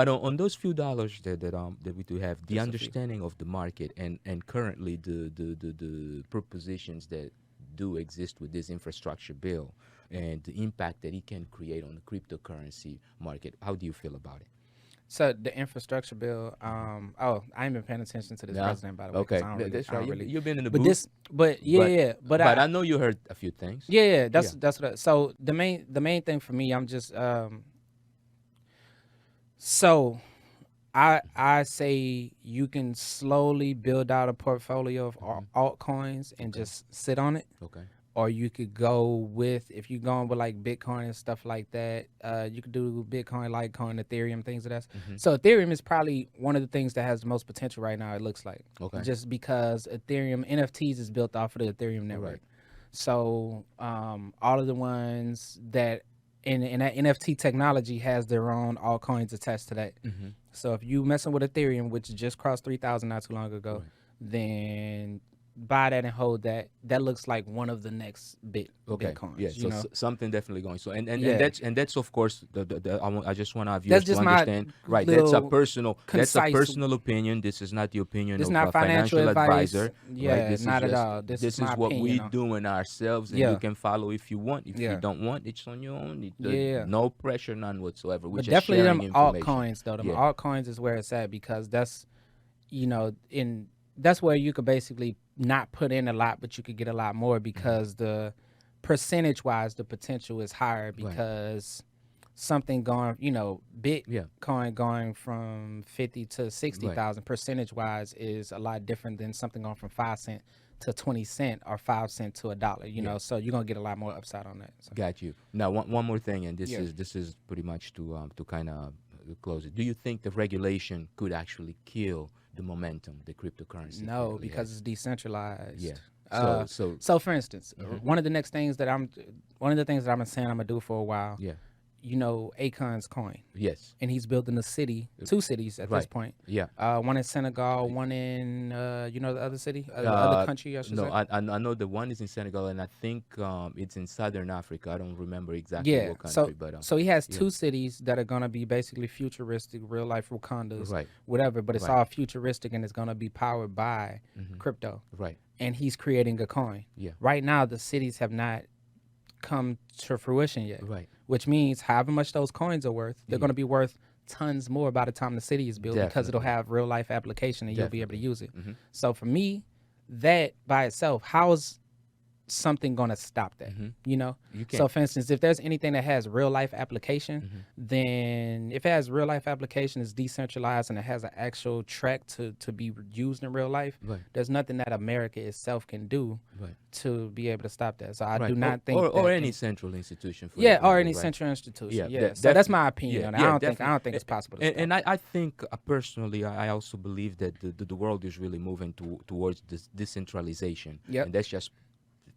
on those few dollars that we do have, the Just a few. understanding of the market and currently the propositions that do exist with this infrastructure bill and the impact that it can create on the cryptocurrency market, how do you feel about it? So the infrastructure bill. I ain't been paying attention to this No? president, by the way. 'cause Okay, I don't really, that's I don't right. really- You've been in the But booth. but but I know you heard a few things. Yeah, that's what. So the main thing for me, I'm just so I say you can slowly build out a portfolio of altcoins and just sit on it, Okay. or you could go with, if you're going with like Bitcoin and stuff like that, you could do Bitcoin, Litecoin, Ethereum, things of that. So Ethereum is probably one of the things that has the most potential right now. It looks like, Okay. just because Ethereum NFTs is built off of the Ethereum network. Right. So all of the ones that in that NFT technology has their own altcoins attached to that. So if you messing with Ethereum, which just crossed 3,000 not too long ago, then buy that and hold that. That looks like one of the next Bitcoins. Yeah, you so know? something definitely going. So and Yeah. that's of course I just want our viewers That's just to my understand. Right, that's a little personal concise- opinion. This is not the opinion It's of not a financial financial advice. advisor. Yeah, right? This not is at just, all. This is is my what opinion we on- doing ourselves, and Yeah. you can follow if you want. If Yeah. you don't want, it's on your own. Yeah. No pressure, none whatsoever. We're But just definitely sharing them information. altcoins though. Them Yeah. altcoins is where it's at, because that's, that's where you could basically not put in a lot, but you could get a lot more, because the percentage wise, the potential is higher, because something going, Bitcoin going from 50 to 60,000 percentage wise is a lot different than something going from 5 cents to 20 cents or 5 cents to $1, you know, so you're going to get a lot more upside on that. So. Got you. Now, one more thing, and this Yeah. is pretty much to kind of close it. Do you think the regulation could actually kill the momentum, the cryptocurrency? No, currently because has? it's decentralized. Yeah. So So for instance, one of the things that I'm saying I'm gonna do for a while. yeah. Akon's coin, Yes. and he's building a city, 2 cities at this Right. point. Yeah. One in Senegal, one in the other city, the other country, I should No, say. I know the one is in Senegal, and I think it's in Southern Africa. I don't remember exactly Yeah, what country, so but so he has 2 cities that are gonna be basically futuristic, real life Wakandas, Right. whatever. But it's Right. all futuristic, and it's gonna be powered by crypto. right. And he's creating a coin. Yeah. Right now, the cities have not come to fruition yet. Right. Which means however much those coins are worth, they're going to be worth tons more by the time the city is built, because it'll Definitely. have real life application and you'll be able to use it. Mhm. So for me, that by itself, how is something going to stop that, you know? You can't. So, for instance, if there's anything that has real life application, Mm-hmm. then if it has real life application, it's decentralized and it has an actual track to be used in real life, Right. there's nothing that America itself can do Right. to be able to stop that. So I Right. do not think or that any central institution. For yeah, that or matter, any right? central institution. Yeah, Yeah, so that's my opinion on it. I don't think it's possible to stop. And I think personally, I also believe that the world is really moving towards this decentralization. Yep. And that's just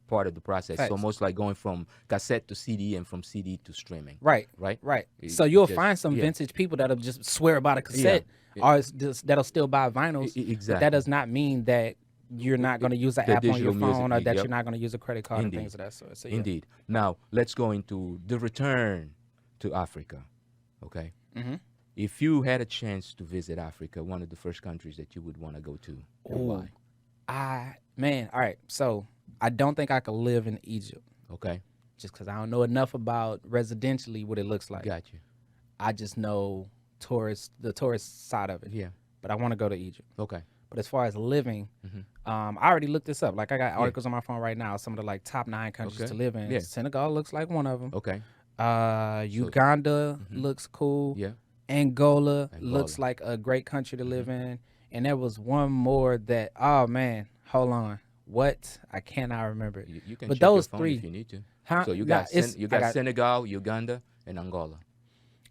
part of the process. Facts. It's almost like going from cassette to CD and from CD to streaming. Right. Right. So you'll Just- find some yeah. vintage people that'll just swear about a cassette, Yeah. or that'll still buy vinyls. But Exactly. that does not mean that you're not going to use an The app on your digital music, phone, or that yep. you're not going to use a credit card Indeed. and things of that sort. So yeah. Indeed. Now let's go into the return to Africa. Okay. Mm-hmm. If you had a chance to visit Africa, one of the first countries that you would want to go to, and why? All right. So I don't think I could live in Egypt Okay. just because I don't know enough about residentially what it looks like. Got you. I just know the tourist side of it. Yeah. But I want to go to Egypt. Okay. But as far as living, I already looked this up. Like I got articles on my phone right now. Some of the like top 9 countries Okay. to live in. Yeah. Senegal looks like one of them. Okay. Uganda looks cool. Yeah. Angola Angola. looks like a great country to live in. And there was one more that, oh man, hold on. What? I cannot remember. You can But check your those phone three, if you need to. huh? So you Nah, got it's- you I got got- Senegal, Uganda, and Angola.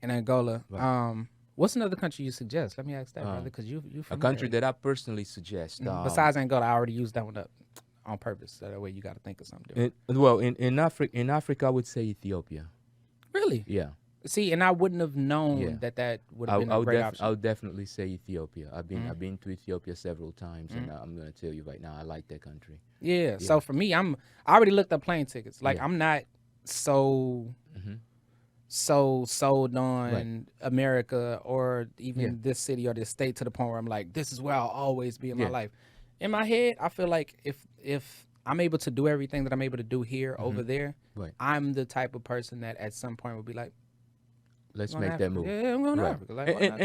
in Angola. Right. What's another country you suggest? Let me ask that, brother, because you A country that I personally suggest. besides Angola, I already used that one up on purpose. So that way you got to think of something different. in Africa, I would say Ethiopia. Really? Yeah. See, and I wouldn't have known Yeah. that would have been a great option. I would definitely say Ethiopia. I've been to Ethiopia several times, and I'm gonna tell you right now, I like that country. Yeah. So for me, I already looked up plane tickets. Like Yeah. I'm not so sold on Right. America or even Yeah. this city or this state to the point where I'm like, this is where I'll always be in my Yeah. life. In my head, I feel like if I'm able to do everything that I'm able to do here over there, Right. I'm the type of person that at some point will be like, Let's I'm going make to that Africa. move. Yeah, I'm going to Right. Africa. Like, why not?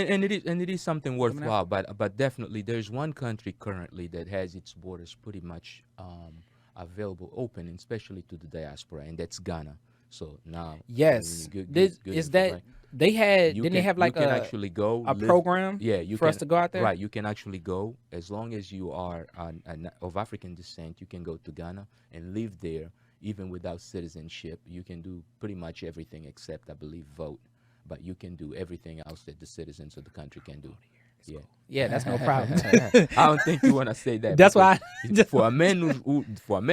And it is something worthwhile, but definitely there's one country currently that has its borders pretty much available, open, especially to the diaspora, and that's Ghana. So now, Yes. good Is info, that right? they had? You Didn't they can- have like you can a actually go live- program? Yeah, you for can, us to go out there. Right, you can actually go as long as you are of African descent. You can go to Ghana and live there, even without citizenship. You can do pretty much everything except, I believe, vote. But you can do everything else that the citizens of the country can do. Yeah. Yeah, that's no problem. I don't think you want to say that. That's why because for a man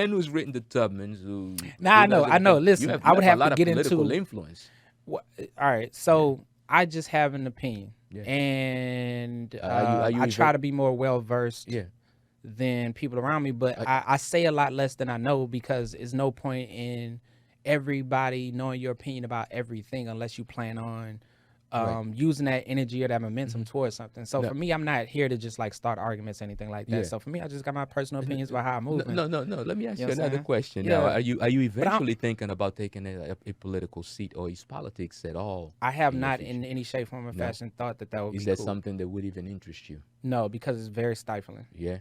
who's written the Tubmans, who Nah, who I know. doesn't- Listen, you I would a have lot to of get political into- influence. All right, so I just have an opinion, Yeah. and Are you I try to be more well versed Yeah. than people around me, but I say a lot less than I know because there's no point in everybody knowing your opinion about everything unless you plan on using that energy or that momentum towards something. So for me, I'm not here to just like start arguments or anything like that. Yeah. So for me, I just got my personal opinions about how I move. No. Let me ask You you know what I'm another saying? question. Yeah. Now, are you eventually thinking about taking a political seat, or is politics at all? I have in your not future? in any shape, form, or No. fashion thought that would Is be that cool. something that would even interest you? No, because it's very stifling. Yeah.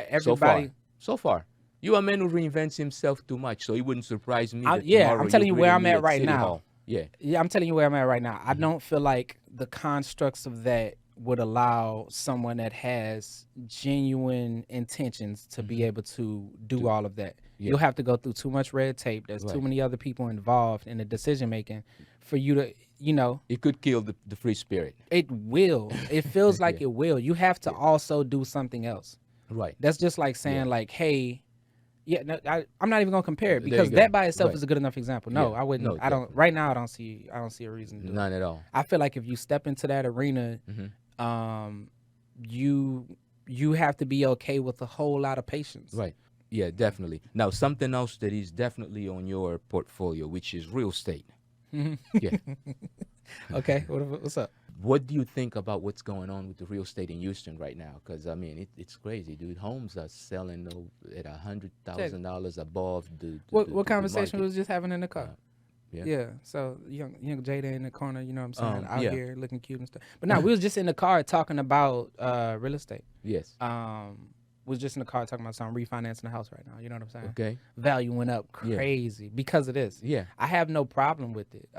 Everybody. So far, you are a man who reinvents himself too much, so it wouldn't surprise me. That Yeah, tomorrow I'm telling you're you where greeting I'm me at right City now. Hall. Yeah. Yeah, I'm telling you where I'm at right now. Mm-hmm. I don't feel like the constructs of that would allow someone that has genuine intentions to be able to do all of that. Yeah. You'll have to go through too much red tape. There's too Right. many other people involved in the decision making for you to, It could kill the free spirit. it will. It feels like Yeah. it will. You have to also do something else. Right. That's just like saying Yeah. like, hey, no, I'm not even gonna compare it There because you go. that by itself Right. is a good enough example. No, Yeah. I wouldn't. No, I don't. definitely. Right now, I don't see a reason to do it. None at all. I feel like if you step into that arena, you have to be okay with a whole lot of patience. Right. Yeah, definitely. Now, something else that is definitely on your portfolio, which is real estate. Yeah. Okay. What's up? What do you think about what's going on with the real estate in Houston right now? Because I mean, it's crazy, dude. Homes are selling at $100,000 above the What conversation market. we was just having in the car? Yeah. Yeah. So young Jada in the corner, you know what I'm saying, out yeah. here looking cute and stuff. But no, we was just in the car talking about real estate. Yes. was just in the car talking about something, refinancing the house right now. You know what I'm saying? Okay. Value went up Yeah. crazy because of this. Yeah. I have no problem with it.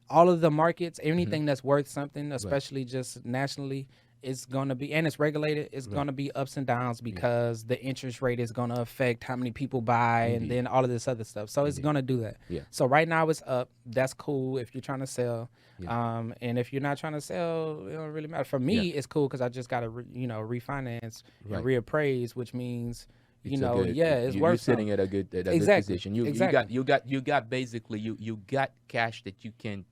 All of the markets, anything that's worth something, especially just nationally, it's gonna be, and it's regulated. It's gonna be ups and downs because the interest rate is gonna affect how many people buy, and then all of this other stuff. So it's gonna do that. Yeah. So right now it's up. That's cool if you're trying to sell. Yeah. And if you're not trying to sell, it don't really matter. For me, it's cool because I just gotta refinance and reappraise, which means. It's It's you're worth sitting at a good position. You got basically you got cash that you can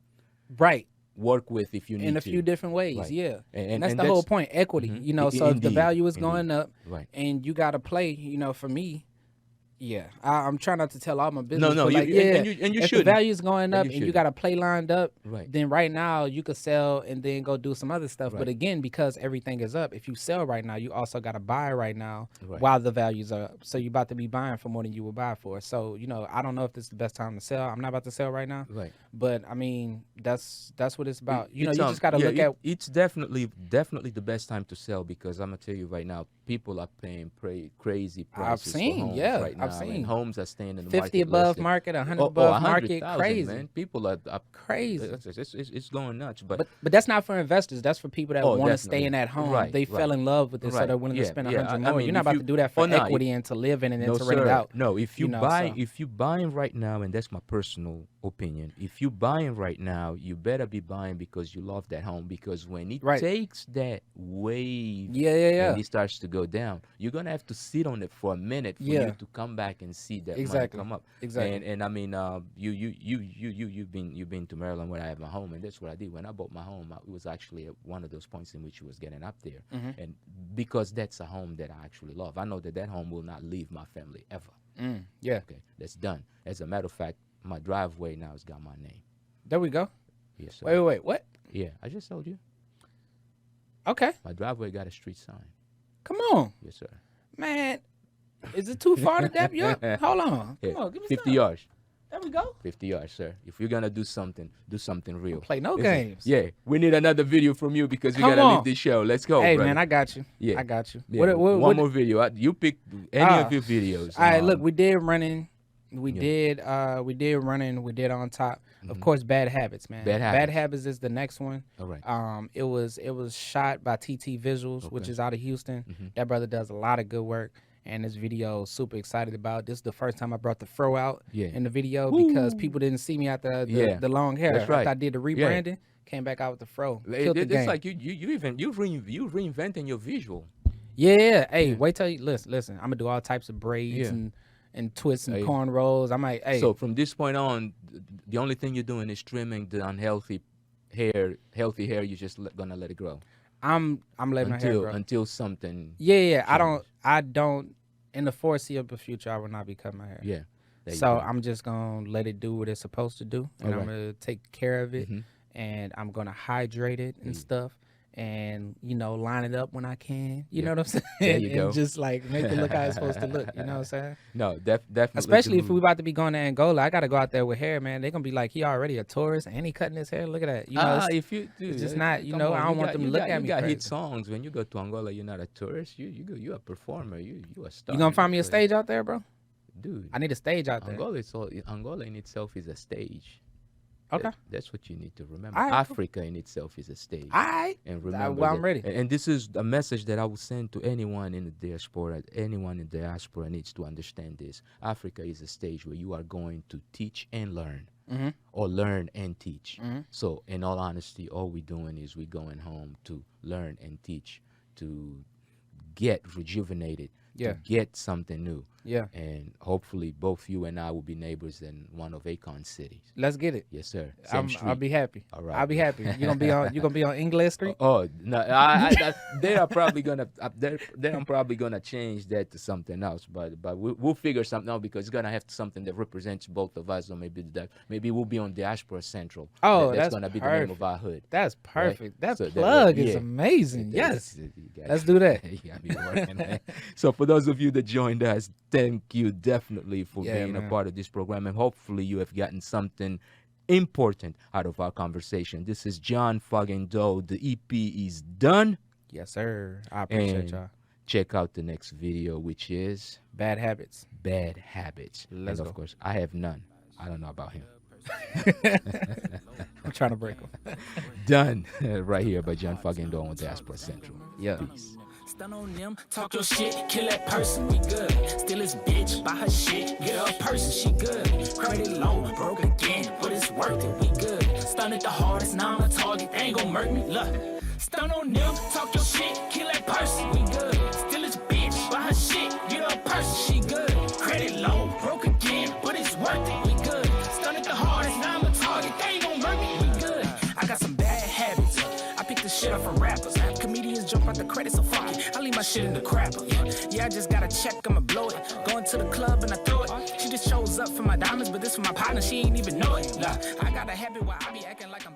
work with if you need to. In a few different ways, Right. yeah. And And that's the whole point, equity. So if the Indeed. value is Indeed. going up Right. and you got to play, for me, I'm trying not to tell all my business. No, but you and you if shouldn't. the value is going And up you and you shouldn't. got to play lined up, Right. then right now you could sell and then go do some other stuff. Right. But again, because everything is up, if you sell right now, you also got to buy right now Right. while the values are up. So you're about to be buying for more than you would buy for. So, I don't know if this is the best time to sell. I'm not about to sell right now. Right. But I mean, that's what it's about. You It's, just got to look at. It's definitely the best time to sell because I'm gonna tell you right now, people are paying crazy prices seen, for homes yeah, right now. I've seen. And homes are staying in the 50 market above less than- market, 100 Oh, above 100,000, market, crazy. man. People are Crazy. It's going nuts, but But that's not for investors. That's for people that want to stay definitely. in that home. Right, They fell in love with it, so Right. they're willing to Yeah, spend yeah. 100 I more. mean, You're not if about you- to do that for equity and to live in and then no, to rent it sir. out. No, if you so. if you buying right now, and that's my personal opinion, if you buying right now, you better be buying because you love that home. Because when it Right. takes that wave, Yeah. and it starts to go down, you're gonna have to sit on it for a minute for Yeah. you to come back and see that Exactly. money come up. Exactly. And I mean, you've been to Maryland where I have my home, and that's what I did when I bought my home. It was actually at one of those points in which it was getting up there, and because that's a home that I actually love, I know that home will not leave my family ever. Yeah. Okay, that's done. As a matter of fact, my driveway now has got my name. There we go. Yes, sir. Wait. What? Yeah, I just told you. Okay. My driveway got a street sign. Come on, Yes, sir. man. Is it too far to dap you up? Hold on. Yeah, Come on. Give me 50 some. yards. There we go. 50 yards, sir. If you're gonna do something real. Play no Listen, games. Yeah, we need another video from you because we Come gotta on. leave this show. Let's go, Hey, brother. man, I got you. Yeah. I got you. Yeah, one more video. You pick any Ah. of your videos. All right, look, we did running. We Yeah. did running. We did on top. Of course, Bad Habits, man. Bad Habits. is the next one. All right. It was shot by TT Visuals, which Okay. is out of Houston. That brother does a lot of good work. And this video, super excited about. This is the first time I brought the fro out Yeah. in the video because people didn't see me after the long hair. That's right. After I did the rebranding, came back out with the fro. Killed the It's game. like you reinventing your visual. Yeah. Hey, wait till you listen. I'm gonna do all types of braids Yeah. and twists and Hey. cornrows. I might. Hey, So from this point on, the only thing you're doing is trimming the unhealthy hair. Healthy hair, you're just gonna let it grow I'm letting my hair grow. until something. Yeah. changes. I don't. In the foreseeable future, I will not be cutting my hair. Yeah. There you So go. I'm just gonna let it do what it's supposed to do, and I'm Alright. gonna take care of it, Mhm. and I'm gonna hydrate it and stuff, and line it up when I can. You know what I'm saying? There you and go. just like make it look how it's supposed to look. You know what I'm saying? No, definitely. Especially if do- we about to be going to Angola, I gotta go out there with hair, man. They're gonna be like, he already a tourist and he cutting his hair. Look at that. if you do, it's just not. come I on, don't want them to look at me You got hit crazy. songs when you go to Angola. You're not a tourist. You a performer. You a star. You gonna find me a That's what- stage out there, bro? dude. I need a stage out there. Angola in itself is a stage. Okay. That's what you need to remember. All right, cool. Africa in itself is a stage. All right. And remember, well, I'm that- ready. And this is a message that I will send to anyone in the diaspora. Anyone in the diaspora needs to understand this. Africa is a stage where you are going to teach and learn, or learn and teach. So, in all honesty, all we're doing is we're going home to learn and teach, to get rejuvenated, Yeah. to get something new. Yeah. And hopefully, both you and I will be neighbors in one of Akon's cities. Let's get it. Yes, sir. Same I'll street. be happy. All right. I'll be happy. You gonna be on Ingles Street? Oh no! They are probably gonna. I'm probably gonna change that to something else. But we'll figure something out because it's gonna have something that represents both of us, or maybe we'll be on Diaspora Central. Oh, that's that's gonna be the name perfect. of our hood. That's perfect. That So that- plug is yeah. amazing. Yes. You guys- Let's do that. you gotta be working, man. So for those of you that joined us, thank you definitely for Yeah, being a man. part of this program, and hopefully you have gotten something important out of our conversation. This is John Fuggin Dough. The EP is done. Yes, sir. I appreciate And y'all. check out the next video, which is Bad habits. Bad Habits. Let's and go. of course, I have none. I don't know about him. I'm trying to break them. Done. Right here by John Fuggin Dough on Diaspora Central. Yeah. Peace. Stun on them, talk your shit, kill that person, we good. Still his bitch, buy her shit, get her a person, she good. Credit low, broke again, but it's worth it, we good. Stun it the hardest, now I'm a target, they ain't gon' murk me, look. Stun on them, talk your shit, kill that person, we good. Still his bitch, buy her shit, get her a person, she good. Credit low, broke again, but it's worth it, we good. Stun it the hardest, now I'm a target, they ain't gon' murk me, we good. I got some bad habits, I pick the shit up from rappers. Comedians jump out the credits, so fuck it. I leave my shit in the crapper. Yeah, I just got a check, I'ma blow it. Going to the club and I throw it. She just shows up for my diamonds, but this for my partner, she ain't even know it. Nah, I got a habit where I be acting like I'm